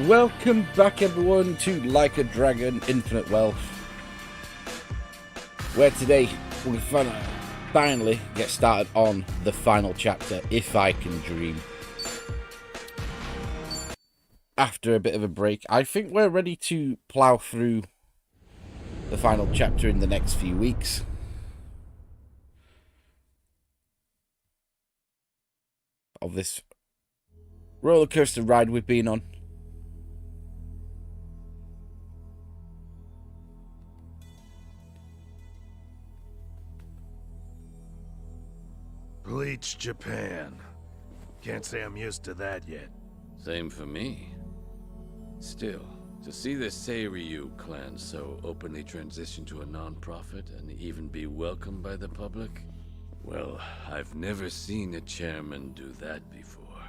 Welcome back everyone to Like a Dragon Infinite Wealth, where today we're going to finally get started on the final chapter, If I Can Dream. After a bit of a break, I think we're ready to plough through the final chapter in the next few weeks. Of this roller coaster ride we've been on. Bleach Japan. Can't say I'm used to that yet. Same for me. Still, to see the Seiryu clan so openly transition to a non-profit and even be welcomed by the public? Well, I've never seen a chairman do that before.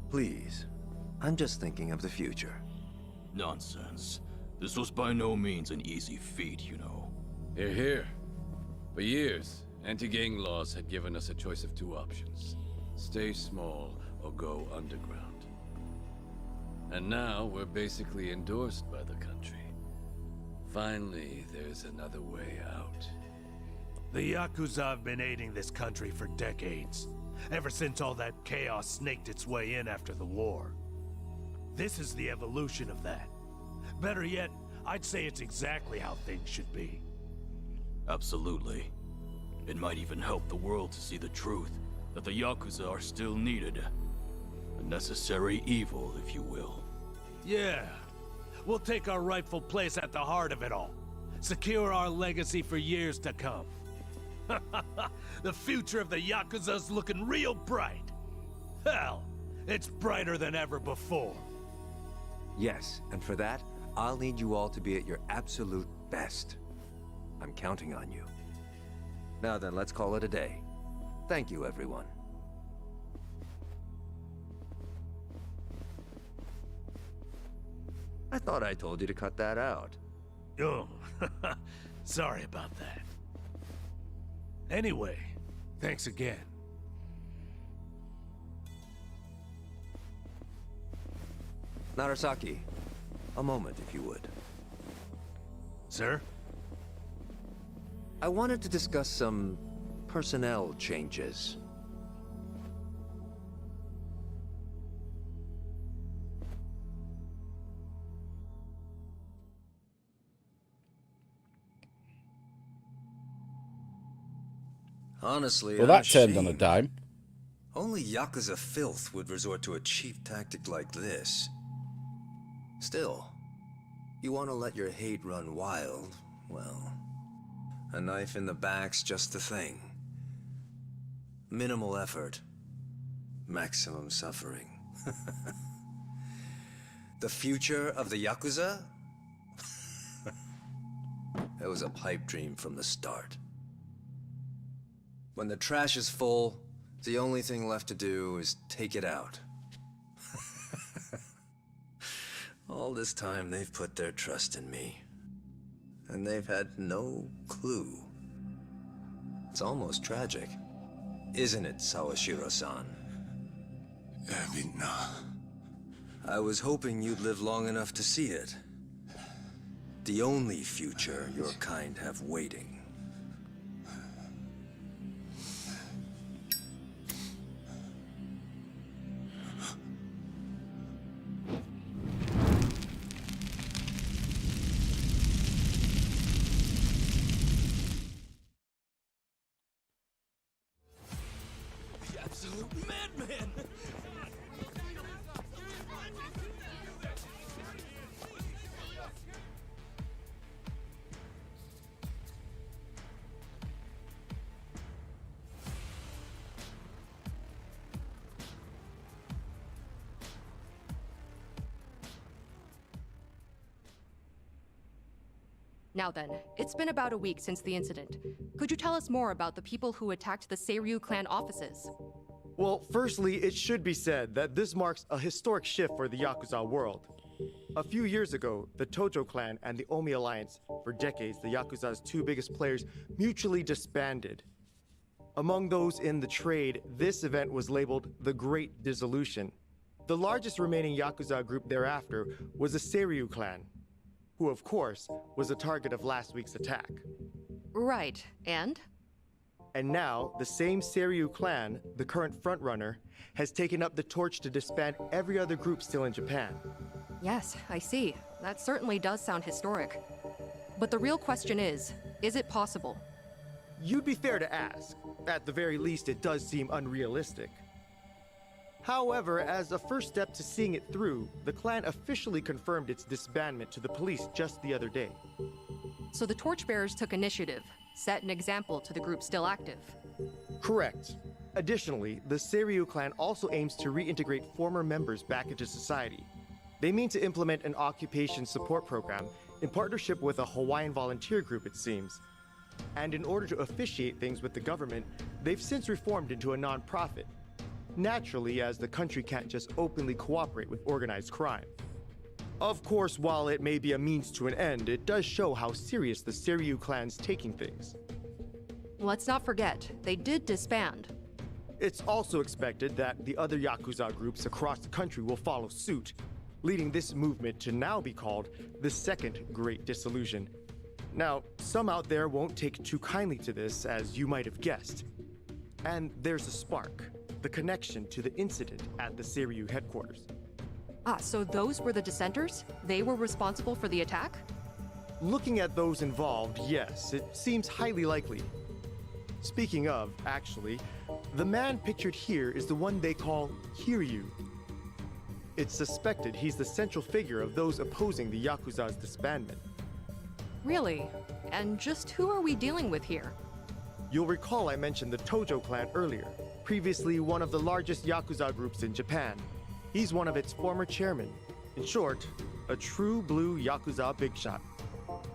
Please, I'm just thinking of the future. Nonsense. This was by no means an easy feat, you know. Hear, hear. For years, anti-gang laws had given us a choice of two options. Stay small or go underground. And now we're basically endorsed by the country. Finally, there's another way out. The Yakuza have been aiding this country for decades. Ever since all that chaos snaked its way in after the war. This is the evolution of that. Better yet, I'd say it's exactly how things should be. Absolutely. It might even help the world to see the truth, that the Yakuza are still needed. A necessary evil, if you will. Yeah. We'll take our rightful place at the heart of it all. Secure our legacy for years to come. The future of the Yakuza's looking real bright. Hell, it's brighter than ever before. Yes, and for that, I'll need you all to be at your absolute best. I'm counting on you. Now then, let's call it a day. Thank you, everyone. I thought I told you to cut that out. Oh, sorry about that. Anyway, thanks again. Narasaki, a moment if you would. Sir? I wanted to discuss some personnel changes. Honestly, Well, I'm that turned on a ashamed. dime. Only Yakuza filth would resort to a cheap tactic like this. Still, you want to let your hate run wild, well, a knife in the back's just the thing. Minimal effort, maximum suffering. The future of the Yakuza? It was a pipe dream from the start. When the trash is full, the only thing left to do is take it out. All this time they've put their trust in me. And they've had no clue. It's almost tragic. Isn't it, Sawashiro-san? I was hoping you'd live long enough to see it. The only future your kind have waiting. The absolute madman! Now then, it's been about a week since the incident. Could you tell us more about the people who attacked the Seiryu clan offices? Well, firstly, it should be said that this marks a historic shift for the Yakuza world. A few years ago, the Tojo clan and the Omi alliance, for decades the Yakuza's two biggest players, mutually disbanded. Among those in the trade, this event was labeled the Great Dissolution. The largest remaining Yakuza group thereafter was the Seiryu clan, who of course was the target of last week's attack. Right, and? And now, the same Seiryu clan, the current frontrunner, has taken up the torch to disband every other group still in Japan. Yes, I see. That certainly does sound historic. But the real question is it possible? You'd be fair to ask. At the very least, it does seem unrealistic. However, as a first step to seeing it through, the clan officially confirmed its disbandment to the police just the other day. So the torchbearers took initiative, set an example to the group still active. Correct. Additionally, the Seiryu clan also aims to reintegrate former members back into society. They mean to implement an occupation support program in partnership with a Hawaiian volunteer group, it seems. And in order to officiate things with the government, they've since reformed into a non-profit. Naturally, as the country can't just openly cooperate with organized crime. Of course, while it may be a means to an end, it does show how serious the Seiryu clan's taking things. Let's not forget, they did disband. It's also expected that the other Yakuza groups across the country will follow suit, leading this movement to now be called the Second Great Dissolution. Now, some out there won't take too kindly to this, as you might have guessed. And there's a spark, the connection to the incident at the Seiryu headquarters. Ah, so those were the dissenters? They were responsible for the attack? Looking at those involved, yes, it seems highly likely. Speaking of, actually, the man pictured here is the one they call Kiryu. It's suspected he's the central figure of those opposing the Yakuza's disbandment. Really? And just who are we dealing with here? You'll recall I mentioned the Tojo clan earlier, previously one of the largest Yakuza groups in Japan. He's one of its former chairmen. In short, a true blue Yakuza big shot.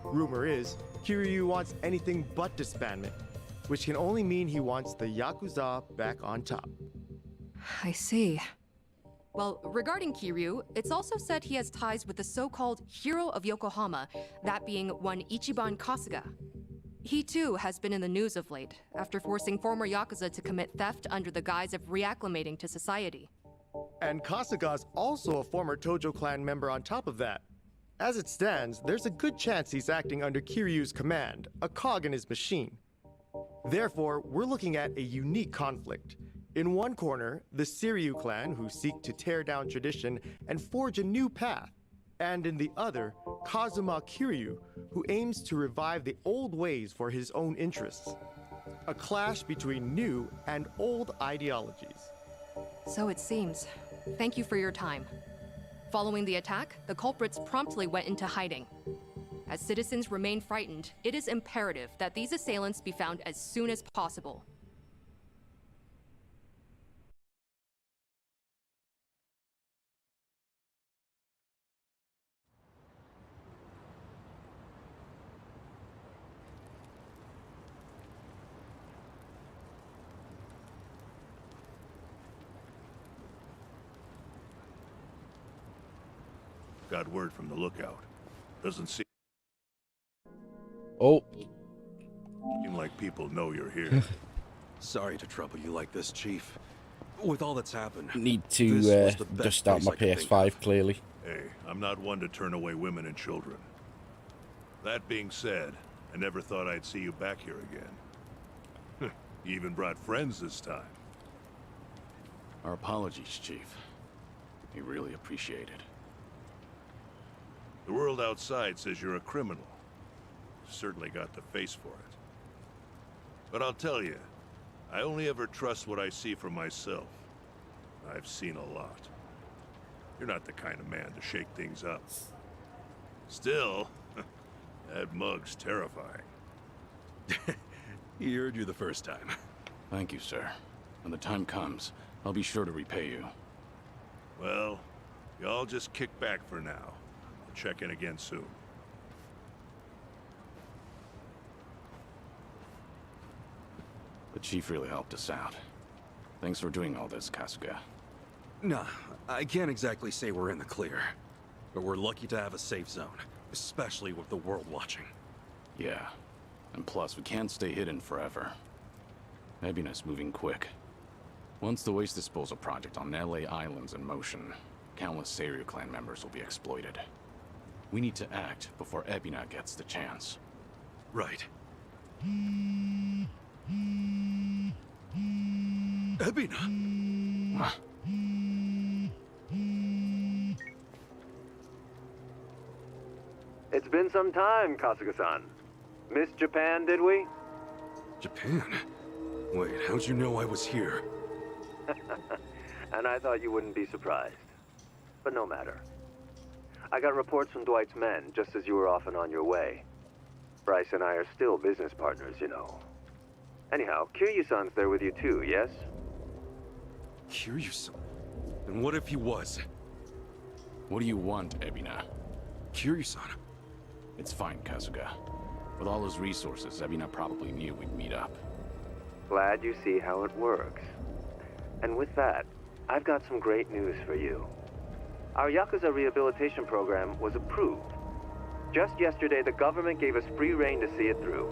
Rumor is, Kiryu wants anything but disbandment, which can only mean he wants the Yakuza back on top. I see. Well, regarding Kiryu, it's also said he has ties with the so-called Hero of Yokohama, that being one Ichiban Kasuga. He too has been in the news of late, after forcing former Yakuza to commit theft under the guise of reacclimating to society. And Kasuga's also a former Tojo clan member on top of that. As it stands, there's a good chance he's acting under Kiryu's command, a cog in his machine. Therefore, we're looking at a unique conflict. In one corner, the Seiryu clan, who seek to tear down tradition and forge a new path. And in the other, Kazuma Kiryu, who aims to revive the old ways for his own interests. A clash between new and old ideologies. So it seems. Thank you for your time. Following the attack, the culprits promptly went into hiding. As citizens remain frightened, it is imperative that these assailants be found as soon as possible. Got word from the lookout. Doesn't seem Oh, like people know you're here. Sorry to trouble you like this, Chief. With all that's happened, need this to was the best just start place my I could think PS5 clearly. Hey, I'm not one to turn away women and children. That being said, I never thought I'd see you back here again. You even brought friends this time. Our apologies, Chief. We really appreciate it. The world outside says you're a criminal. You certainly got the face for it. But I'll tell you, I only ever trust what I see for myself. I've seen a lot. You're not the kind of man to shake things up. Still, that mug's terrifying. He heard you the first time. Thank you, sir. When the time comes, I'll be sure to repay you. Well, y'all just kick back for now. I'll check in again soon. The Chief really helped us out. Thanks for doing all this, Kasuga. Nah, I can't exactly say we're in the clear. But we're lucky to have a safe zone, especially with the world watching. Yeah. And plus, we can't stay hidden forever. Happiness moving quick. Once the waste disposal project on LA Island's in motion, countless Seiryu clan members will be exploited. We need to act before Ebina gets the chance. Right. Ebina! It's been some time, Kasuga-san. Missed Japan, did we? Japan? Wait, how'd you know I was here? And I thought you wouldn't be surprised. But no matter. I got reports from Dwight's men just as you were off and on your way. Bryce and I are still business partners, you know. Anyhow, Kiryu-san's there with you too, yes? Kiryu-san? And what if he was? What do you want, Ebina? Kiryu-san? It's fine, Kasuga. With all his resources, Ebina probably knew we'd meet up. Glad you see how it works. And with that, I've got some great news for you. Our Yakuza rehabilitation program was approved. Just yesterday, the government gave us free rein to see it through.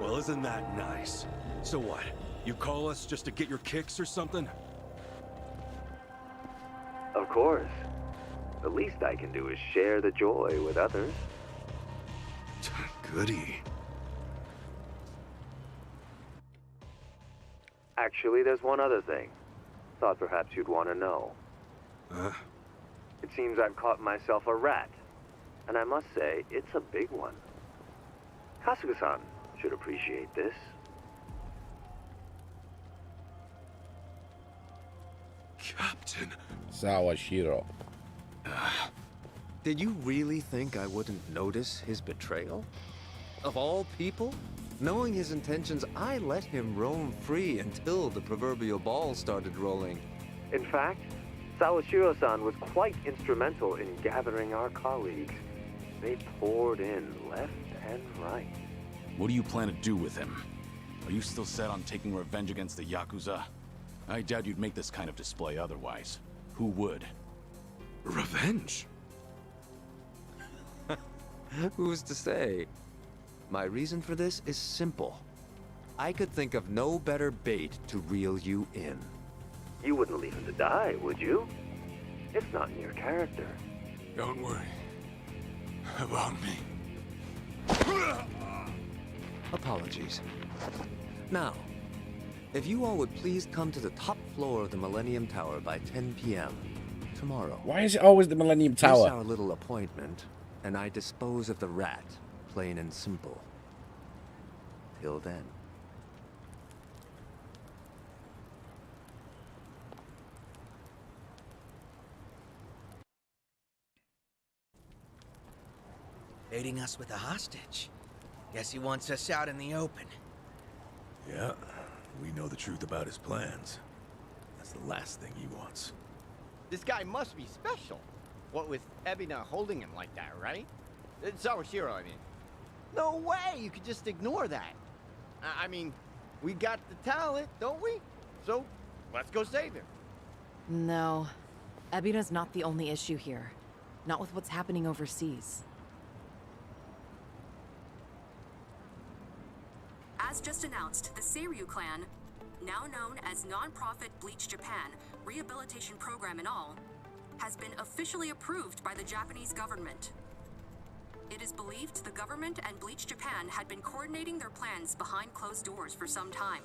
Well, isn't that nice? So what? You call us just to get your kicks or something? Of course. The least I can do is share the joy with others. Goody. Actually, there's one other thing. Thought perhaps you'd want to know. Huh? It seems I've caught myself a rat. And I must say, it's a big one. Kasuga-san should appreciate this. Captain. Sawashiro. Did you really think I wouldn't notice his betrayal? Of all people? Knowing his intentions, I let him roam free until the proverbial ball started rolling. In fact, Sawashiro-san was quite instrumental in gathering our colleagues. They poured in left and right. What do you plan to do with him? Are you still set on taking revenge against the Yakuza? I doubt you'd make this kind of display otherwise. Who would? Revenge? Who's to say? My reason for this is simple. I could think of no better bait to reel you in. You wouldn't leave him to die, would you? It's not in your character. Don't worry about me. Apologies. Now, if you all would please come to the top floor of the Millennium Tower by 10 p.m. tomorrow. Why is it always the Millennium Miss Tower? our little appointment, and I dispose of the rat, plain and simple. Till then. Baiting us with a hostage. Guess he wants us out in the open. Yeah, we know the truth about his plans. That's the last thing he wants. This guy must be special. What with Ebina holding him like that, right? Sawashiro, I mean. No way you could just ignore that. I mean, we got the talent, don't we? So, let's go save him. No. Ebina's not the only issue here. Not with what's happening overseas. As just announced, the Seiryu clan, now known as non-profit Bleach Japan, rehabilitation program and all, has been officially approved by the Japanese government. It is believed the government and Bleach Japan had been coordinating their plans behind closed doors for some time.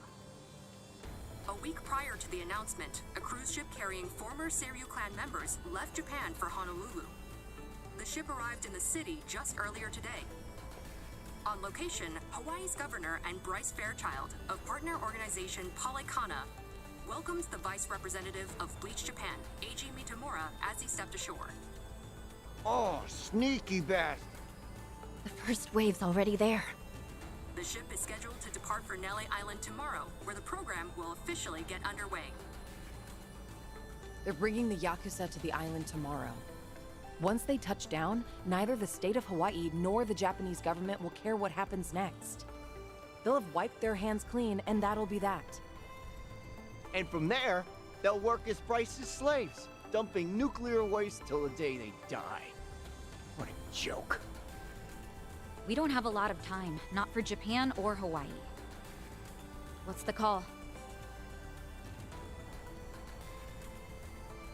A week prior to the announcement, a cruise ship carrying former Seiryu clan members left Japan for Honolulu. The ship arrived in the city just earlier today. On location, Hawaii's governor and Bryce Fairchild of partner organization Palekana welcomes the vice representative of Bleach Japan, Eiji Mitamura, as he stepped ashore. Oh, sneaky bastard. The first wave's already there. The ship is scheduled to depart for Nelly Island tomorrow, where the program will officially get underway. They're bringing the Yakuza to the island tomorrow. Once they touch down, neither the state of Hawaii nor the Japanese government will care what happens next. They'll have wiped their hands clean, and that'll be that. And from there, they'll work as Bryce's slaves, dumping nuclear waste till the day they die. What a joke. We don't have a lot of time, not for Japan or Hawaii. What's the call?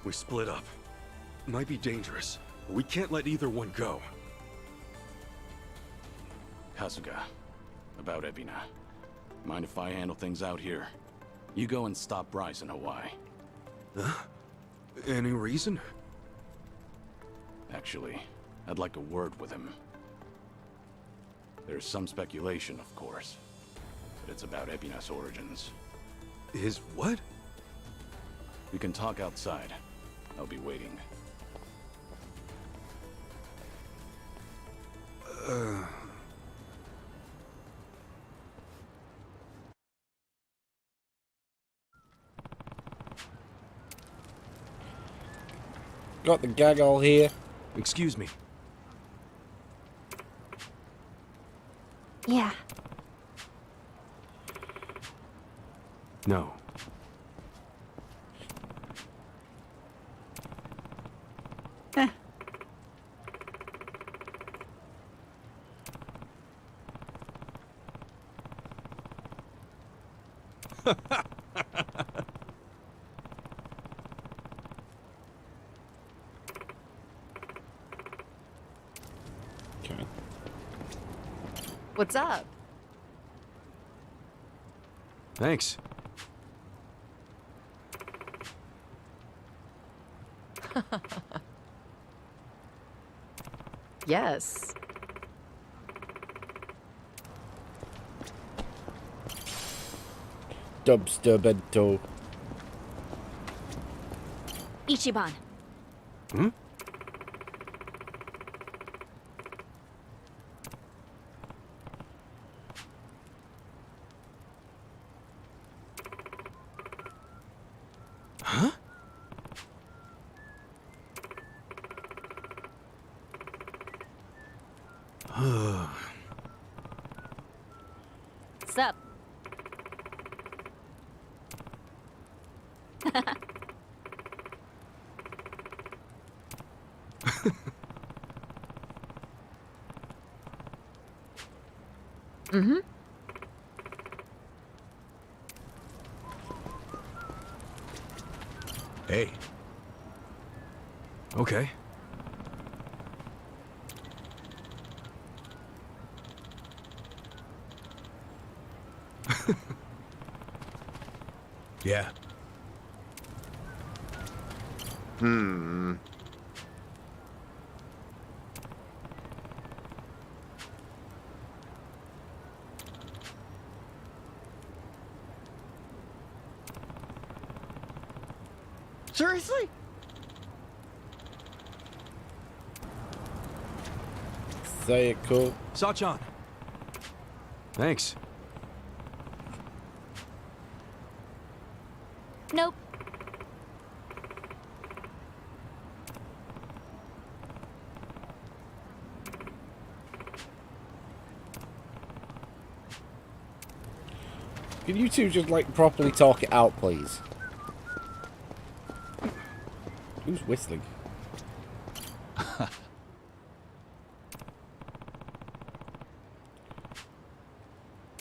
We split up. Might be dangerous, but we can't let either one go. Kasuga, about Ebina. Mind if I handle things out here? You go and stop Bryce in Hawaii. Huh? Any reason? Actually, I'd like a word with him. There's some speculation, of course, but it's about Ebina's origins. His what? We can talk outside. I'll be waiting. Got the gag all here. Excuse me. Yeah. No. Okay. What's up? Thanks. Yes. Dubster bento. Ichiban. Hmm? Huh? Sup? Mm-hmm. Hey. Okay. Yeah. Seriously? Say it cool. Sachan. Thanks. Nope. Can you two just like properly talk it out, please? Who's whistling?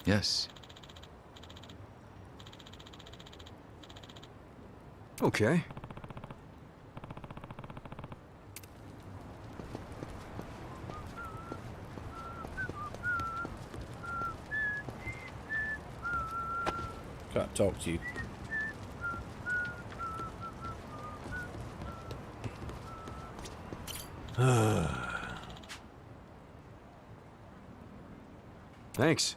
Yes. Okay. Can't talk to you. Thanks.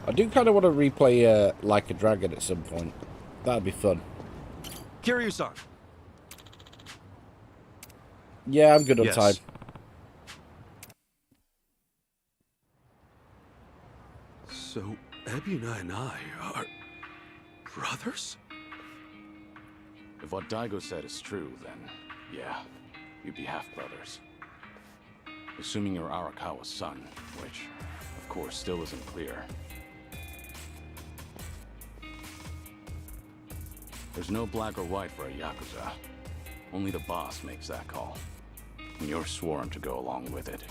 I do kind of want to replay Like a Dragon at some point. That'd be fun. Kiryu-san. Yeah, I'm good on Yes. time. So, Ebina and I are brothers? If what Daigo said is true, then yeah, you'd be half-brothers. Assuming you're Arakawa's son, which, of course, still isn't clear. There's no black or white for a Yakuza. Only the boss makes that call. And you're sworn to go along with it.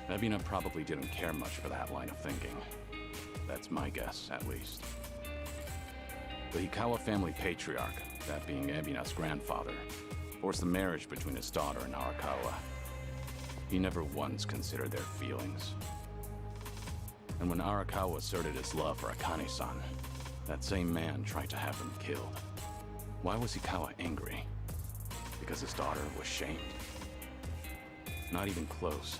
Ebina probably didn't care much for that line of thinking. That's my guess, at least. The Hikawa family patriarch, that being Ebina's grandfather, forced the marriage between his daughter and Arakawa. He never once considered their feelings. And when Arakawa asserted his love for Akane-san, that same man tried to have him killed. Why was Hikawa angry? Because his daughter was shamed? Not even close.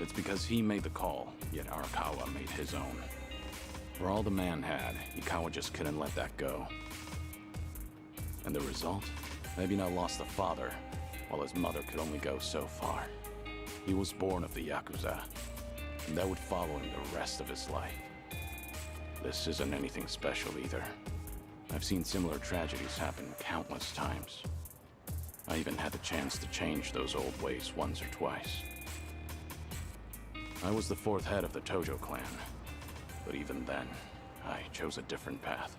It's because he made the call, yet Arakawa made his own. For all the man had, Hikawa just couldn't let that go. And the result? Ebina lost a father, while his mother could only go so far. He was born of the Yakuza, and that would follow him the rest of his life. This isn't anything special either. I've seen similar tragedies happen countless times. I even had the chance to change those old ways once or twice. I was the fourth head of the Tojo clan, but even then, I chose a different path.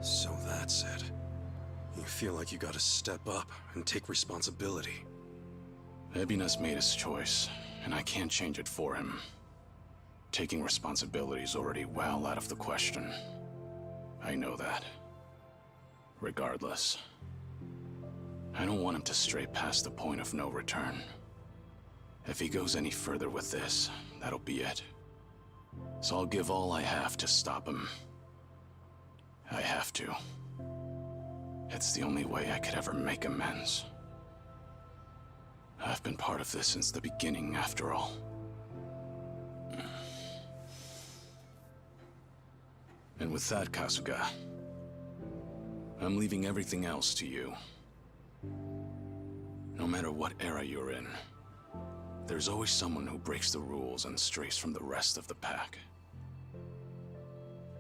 So that's it. You feel like you gotta step up and take responsibility. Ebina's made his choice, and I can't change it for him. Taking responsibility is already well out of the question. I know that. Regardless, I don't want him to stray past the point of no return. If he goes any further with this, that'll be it. So I'll give all I have to stop him. I have to. It's the only way I could ever make amends. I've been part of this since the beginning, after all. And with that, Kasuga, I'm leaving everything else to you. No matter what era you're in, there's always someone who breaks the rules and strays from the rest of the pack.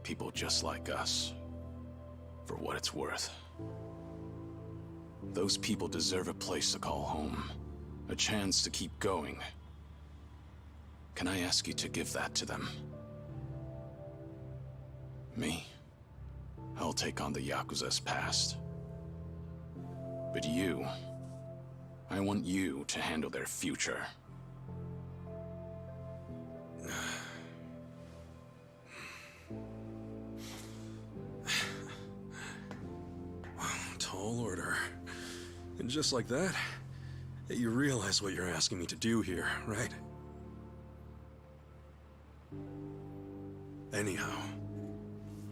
People just like us, for what it's worth. Those people deserve a place to call home, a chance to keep going. Can I ask you to give that to them? Me? I'll take on the Yakuza's past. But you, I want you to handle their future. Tall order. And just like that, you realize what you're asking me to do here, right? Anyhow,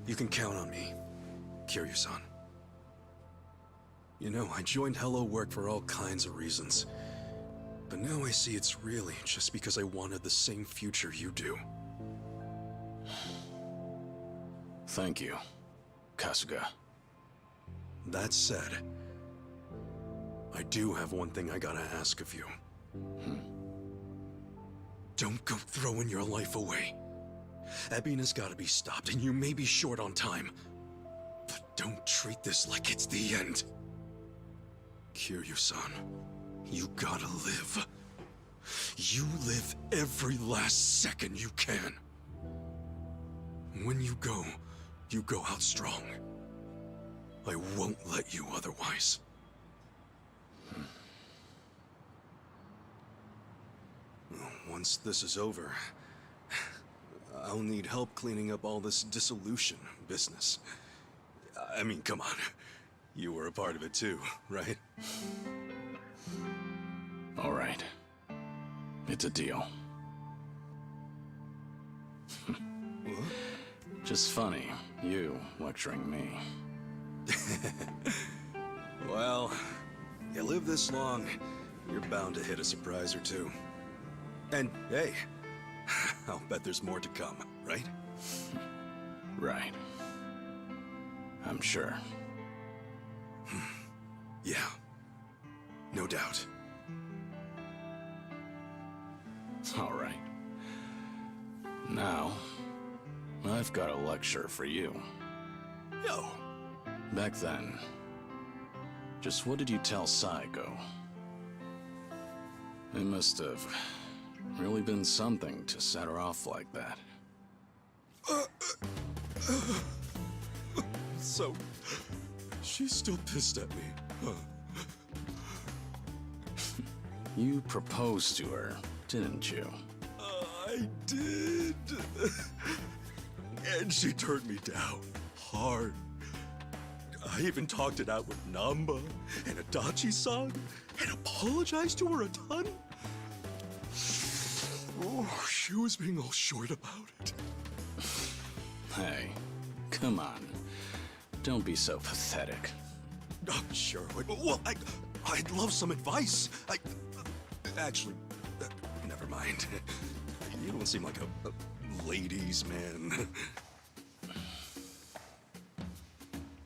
you can count on me, Kiryu-san. You know, I joined Hello Work for all kinds of reasons. But now I see it's really just because I wanted the same future you do. Thank you, Kasuga. That said, I do have one thing I gotta ask of you. Don't go throwing your life away. Ebina's gotta be stopped, and you may be short on time. But don't treat this like it's the end. Kiryu-san, you gotta live. You live every last second you can. When you go out strong. I won't let you otherwise. Once this is over, I'll need help cleaning up all this dissolution business. I mean, come on. You were a part of it too, right? All right. It's a deal. Just funny, you lecturing me. Well, you live this long, you're bound to hit a surprise or two. And hey, I'll bet there's more to come, right? Right. I'm sure. Yeah, no doubt. All right. Now, I've got a lecture for you. Yo! Back then, just what did you tell Saigo? It must have Really been something to set her off like that. So, she's still pissed at me, huh? You proposed to her, didn't you? I did. And she turned me down hard. I even talked it out with Namba and Adachi-san and apologized to her a ton. Oh, she was being all short about it. Hey, come on. Don't be so pathetic. Oh, sure. Well, I'd love some advice. Actually, never mind. You don't seem like a ladies' man.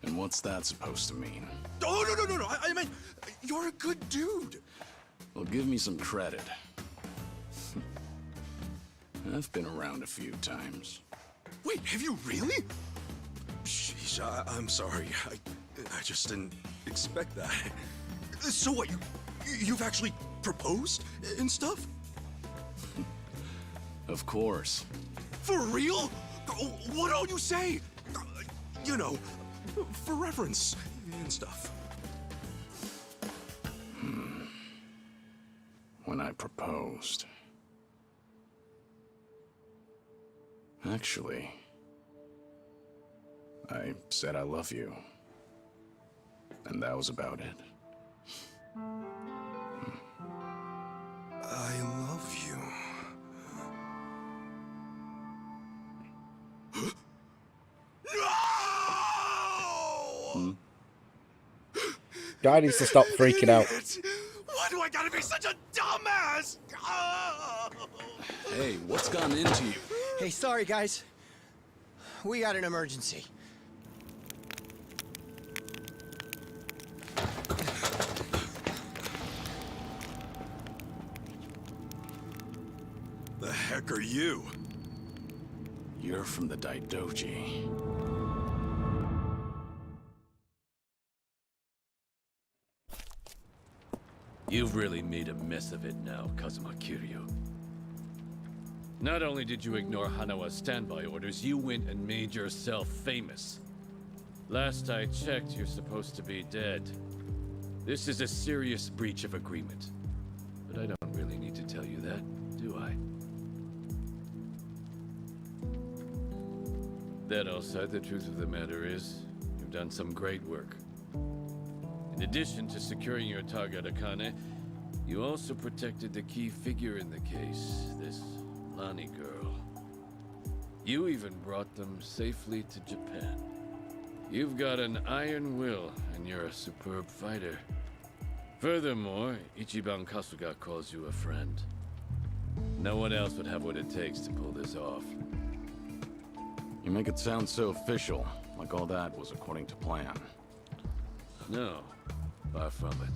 And what's that supposed to mean? Oh, no. I meant, you're a good dude. Well, give me some credit. I've been around a few times. Wait, have you really? Sheesh, I'm sorry. I just didn't expect that. So what, you've actually proposed and stuff? Of course. For real? What all you say? You know, for reference and stuff. When I proposed. Actually, I said I love you. And that was about it. I love you. No! Guy needs to stop freaking out. Why do I gotta be such a dumbass? Oh! Hey, what's gone into you? Hey, sorry, guys. We got an emergency. The heck are you? You're from the Daidoji. You've really made a mess of it now, Kasuga and Kiryu. Not only did you ignore Hanawa's standby orders, you went and made yourself famous. Last I checked, you're supposed to be dead. This is a serious breach of agreement. But I don't really need to tell you that, do I? That all said, the truth of the matter is, you've done some great work. In addition to securing your target, Akane, you also protected the key figure in the case, this Lani girl. You even brought them safely to Japan. You've got an iron will, and you're a superb fighter. Furthermore, Ichiban Kasuga calls you a friend. No one else would have what it takes to pull this off. You make it sound so official, like all that was according to plan. No, far from it.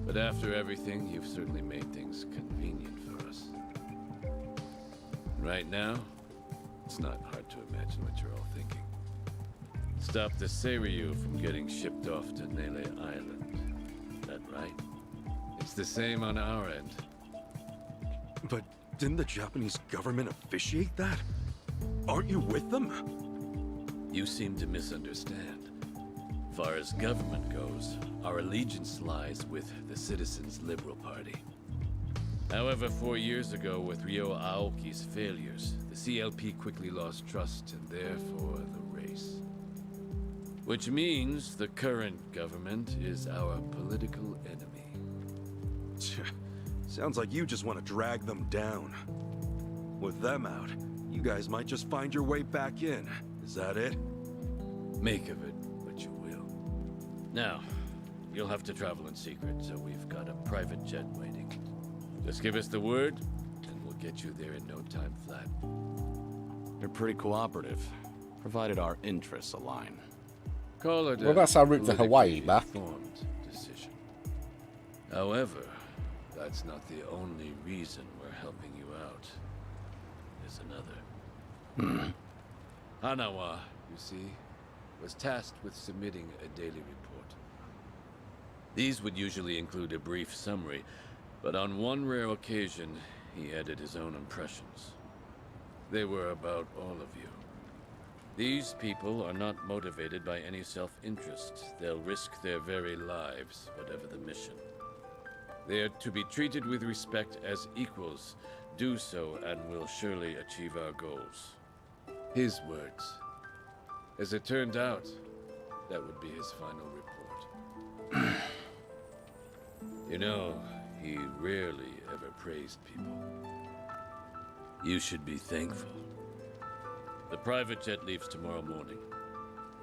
But after everything, you've certainly made things convenient for us. Right now, it's not hard to imagine what you're all thinking. Stop the Seiryu from getting shipped off to Nele Island. That right? It's the same on our end. But didn't the Japanese government officiate that? Aren't you with them? You seem to misunderstand. Far as government goes, our allegiance lies with the Citizens' Liberal Party. However, 4 years ago, with Ryo Aoki's failures, the CLP quickly lost trust and therefore the race. Which means the current government is our political enemy. Sounds like you just want to drag them down. With them out, you guys might just find your way back in. Is that it? Make of it what you will. Now, you'll have to travel in secret, so we've got a private jet waiting. Just give us the word, and we'll get you there in no time flat. You're pretty cooperative, provided our interests align. Call it Well, that's our route to Hawaii, Beth. informed decision. However, that's not the only reason we're helping you out. There's another. Hanawa, you see, was tasked with submitting a daily report. These would usually include a brief summary, but on one rare occasion, he added his own impressions. They were about all of you. These people are not motivated by any self-interest. They'll risk their very lives, whatever the mission. They are to be treated with respect as equals. Do so, and we'll surely achieve our goals. His words. As it turned out, that would be his final report. You know, he rarely ever praised people. You should be thankful. The private jet leaves tomorrow morning.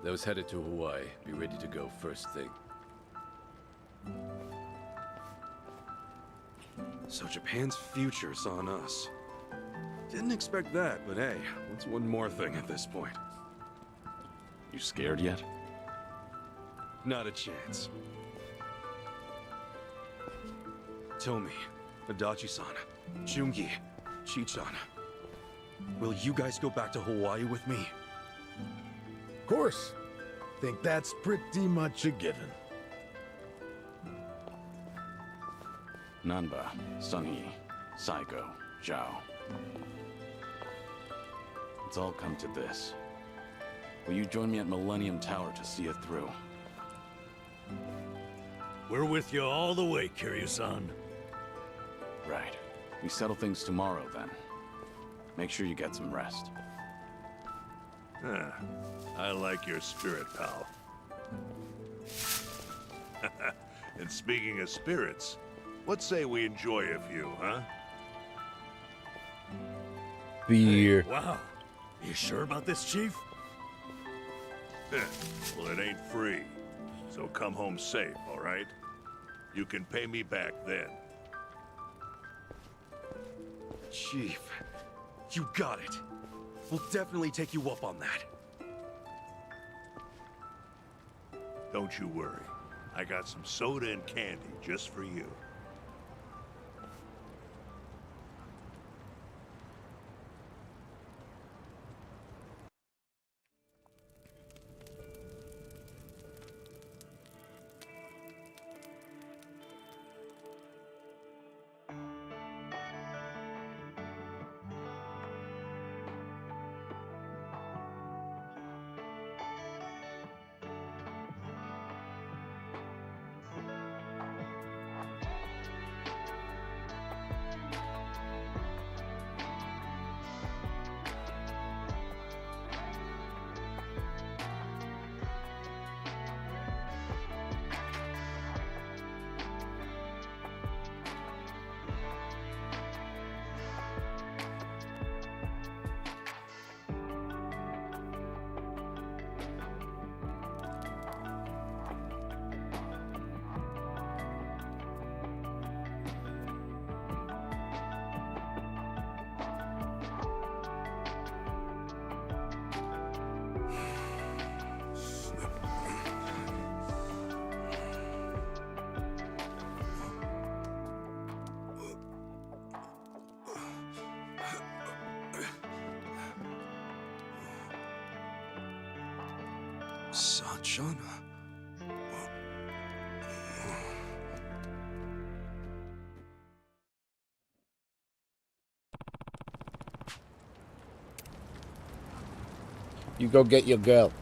Those headed to Hawaii, be ready to go first thing. So Japan's future's on us. Didn't expect that, but hey, what's one more thing at this point? You scared yet? Not a chance. Tomi, Adachi-san, Jungi, Chi-chan. Will you guys go back to Hawaii with me? Of course. Think that's pretty much a given. Nanba, Sunhee, Saiko, Zhao. It's all come to this. Will you join me at Millennium Tower to see it through? We're with you all the way, Kiryu-san. Right. We settle things tomorrow, then. Make sure you get some rest. Huh. I like your spirit, pal. And speaking of spirits, let's say we enjoy a few, huh? Beer. Hey, wow. You sure about this, Chief? Well, it ain't free. So come home safe, all right? You can pay me back then. Chief, you got it. We'll definitely take you up on that. Don't you worry. I got some soda and candy just for you. Sachana. You go get your girl.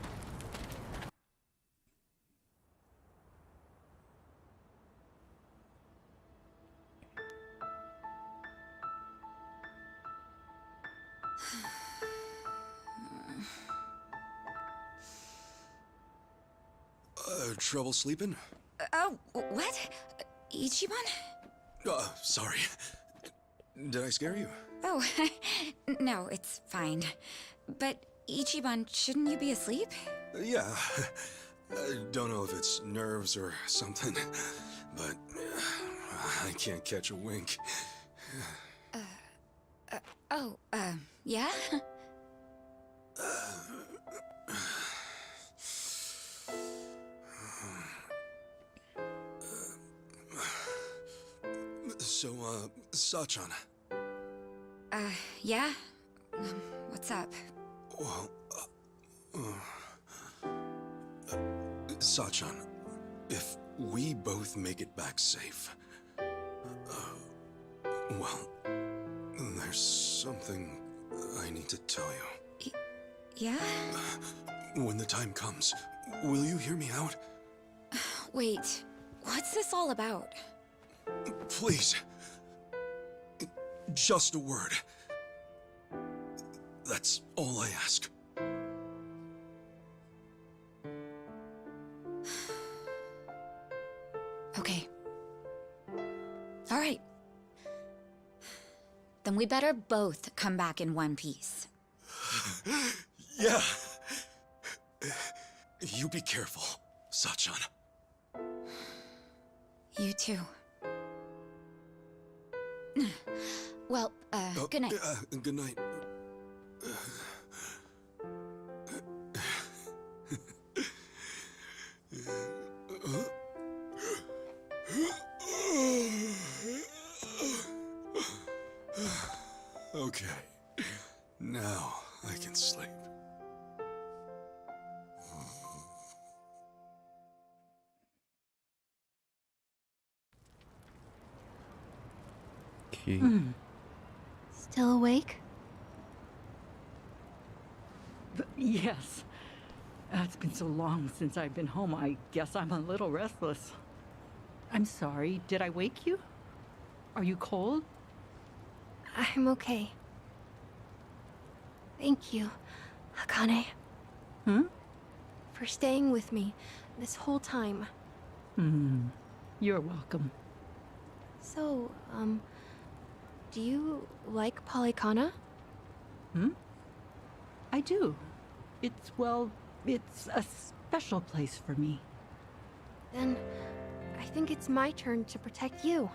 Trouble sleeping? Oh, what? Ichiban? Sorry. Did I scare you? Oh, no, it's fine. But Ichiban, shouldn't you be asleep? Yeah. I don't know if it's nerves or something, but I can't catch a wink. Yeah? So, Sachan. Yeah? What's up? Well, Sachan, if we both make it back safe, well, something I need to tell you. Yeah? When the time comes, will you hear me out? Wait, what's this all about? Please. Just a word. That's all I ask. Okay. All right. Then we better both come back in one piece. Yeah. You be careful, Sachan. You too. Well, good night. Good night. Okay. Now I can sleep. Okay. Still awake? Yes. It's been so long since I've been home. I guess I'm a little restless. I'm sorry. Did I wake you? Are you cold? I'm okay. Thank you, Akane. For staying with me this whole time. You're welcome. So, do you like Palekana? I do. It's a special place for me. Then, I think it's my turn to protect you.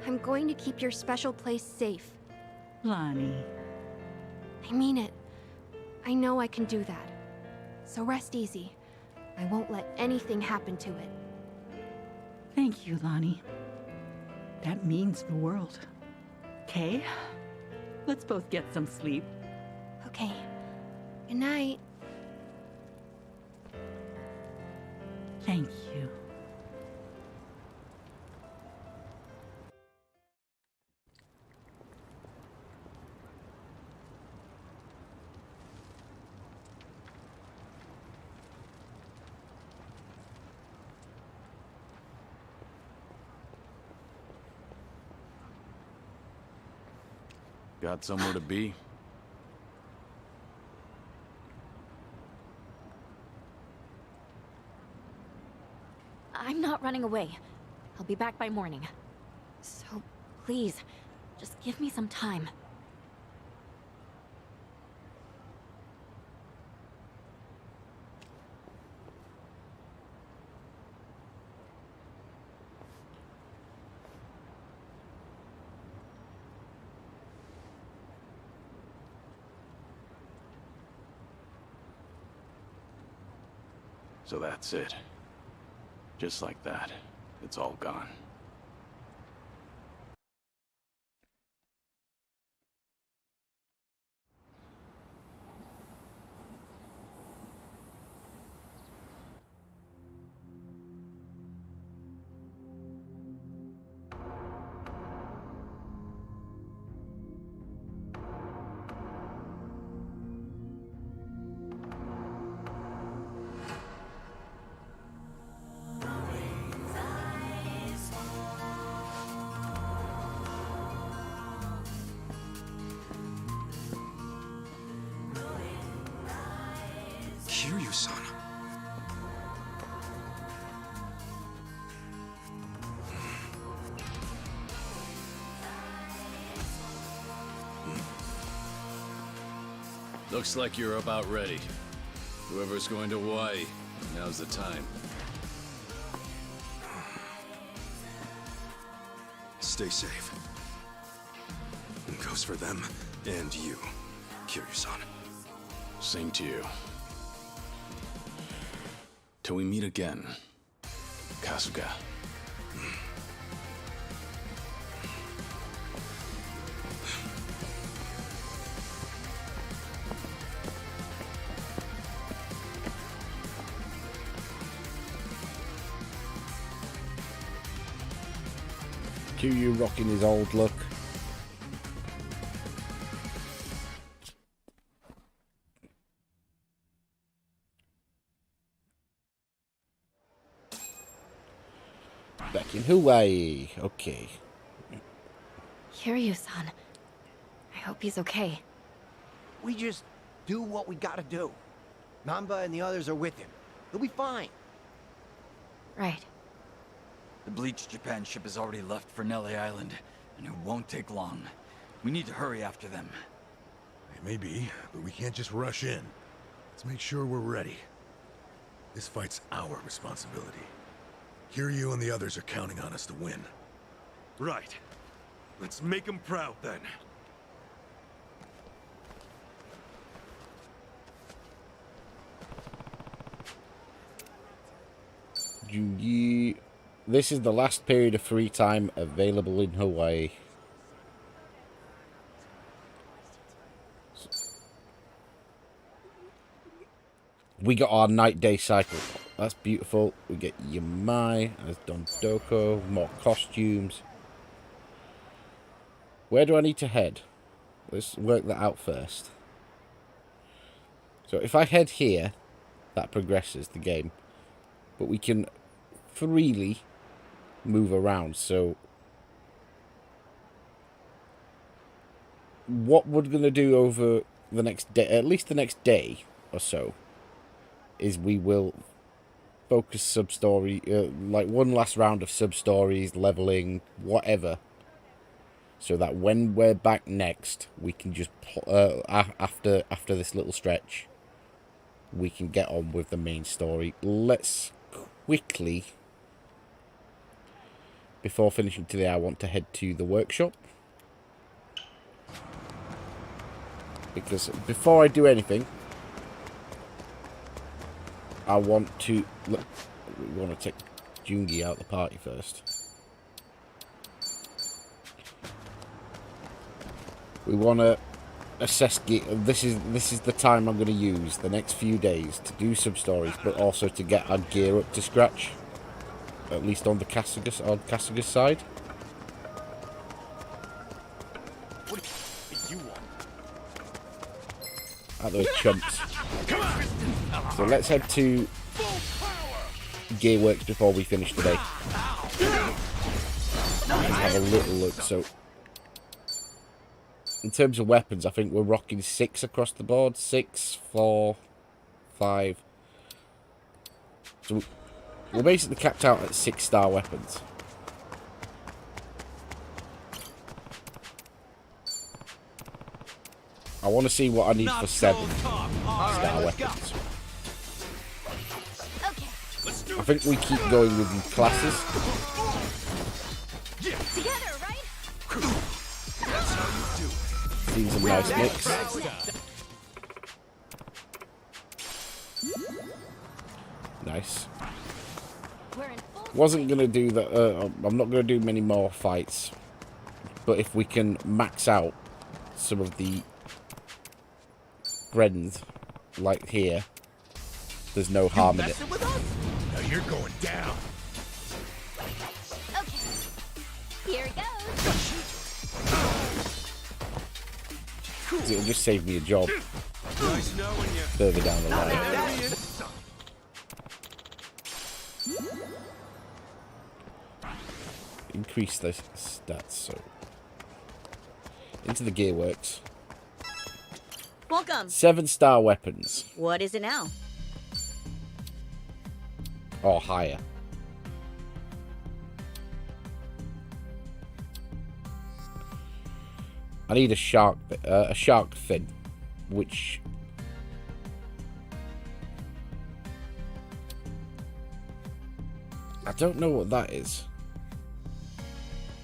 I'm going to keep your special place safe. Lonnie. I mean it. I know I can do that. So rest easy. I won't let anything happen to it. Thank you, Lonnie. That means the world. Okay? Let's both get some sleep. Okay. Good night. Thank you. Got somewhere to be? I'm not running away. I'll be back by morning. So, please, just give me some time. So that's it. Just like that, it's all gone. Kiryu-san. Looks like you're about ready. Whoever's going to Hawaii, now's the time. Stay safe. Goes for them and you, Kiryu-san. Same to you. Till we meet again, Kasuga. Kiryu rocking his old look. Back in Hawaii. Okay. Kiryu-san. I hope he's okay. We just do what we gotta do. Namba and the others are with him. He'll be fine. Right. The Bleach Japan ship has already left for Nelly Island, and it won't take long. We need to hurry after them. Maybe, but we can't just rush in. Let's make sure we're ready. This fight's our responsibility. Kiryu and the others are counting on us to win. Right. Let's make them proud then. Jungi. This is the last period of free time available in Hawaii. We got our night-day cycle. That's beautiful. We get Yamai as Don Doko, more costumes. Where do I need to head? Let's work that out first. So if I head here, that progresses the game. But we can freely move around. So what we're going to do over the next day, at least the next day or so, is we will focus sub-story, like one last round of sub-stories, leveling, whatever. So that when we're back next, we can just, after this little stretch, we can get on with the main story. Let's quickly, before finishing today, I want to head to the workshop. Because before I do anything, I want to look. We want to take Jungi out of the party first. We want to assess. This is the time I'm going to use the next few days to do some stories, but also to get our gear up to scratch. At least on the Kasuga's side. What do you want? Out those chumps. So let's head to Gearworks before we finish today. And have a little look. So, in terms of weapons, I think we're rocking 6 across the board. 6, 4, 5. So we're basically capped out at 6-star weapons. I want to see what I need for 7-star weapons. I think we keep going with the classes. Together, right? That's how you do it. Seems a nice mix. Nice. Wasn't gonna do that. I'm not gonna do many more fights, but if we can max out some of the friends, like here, there's no harm in it. Now you're going down. Okay. Here it goes. It'll just save me a job Nice knowing you. further down the line. Increase the stats, so into the Gearworks. Welcome. 7-star weapons What is it now? or higher. I need a shark fin, which I don't know what that is.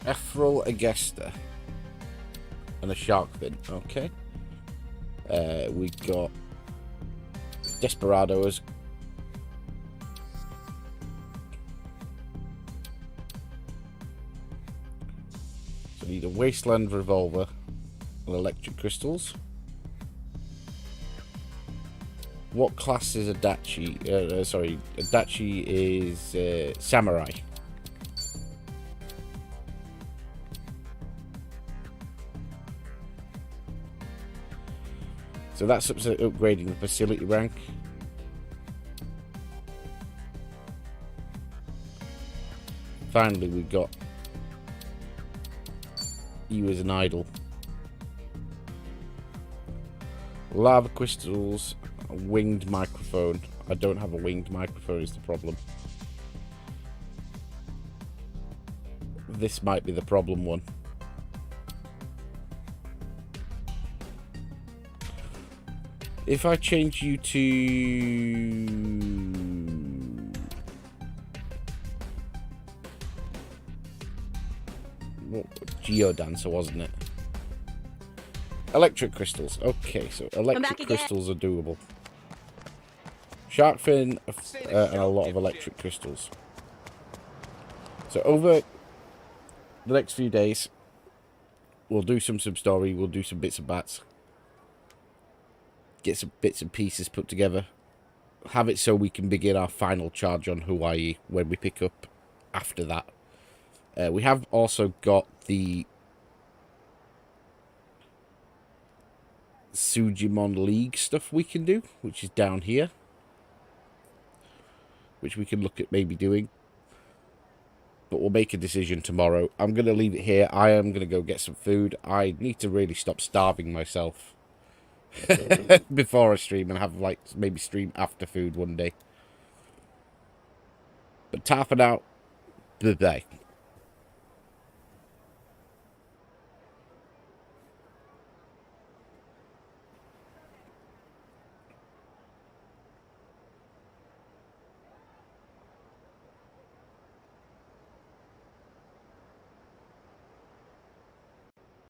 Ethereal Agesta and a shark fin. Okay. We got Desperados. So I need a Wasteland Revolver and electric crystals. What class is Adachi? Sorry, Adachi is Samurai. So that's upgrading the facility rank. Finally, we got you as an idol. Lava crystals, a winged microphone. I don't have a winged microphone is the problem. This might be the problem one. If I change you to... Geodancer, wasn't it? Electric crystals. Okay, so electric crystals are doable. Shark fin and a lot of electric crystals. So over the next few days, we'll do some sub-story, we'll do some bits and bats. Get some bits and pieces put together. Have it so we can begin our final charge on Hawaii when we pick up after that. We have also got the Sujimon League stuff we can do, which is down here. Which we can look at maybe doing. But we'll make a decision tomorrow. I'm going to leave it here. I am going to go get some food. I need to really stop starving myself before I stream and have, like, maybe stream after food one day. But ta for now. Bye-bye.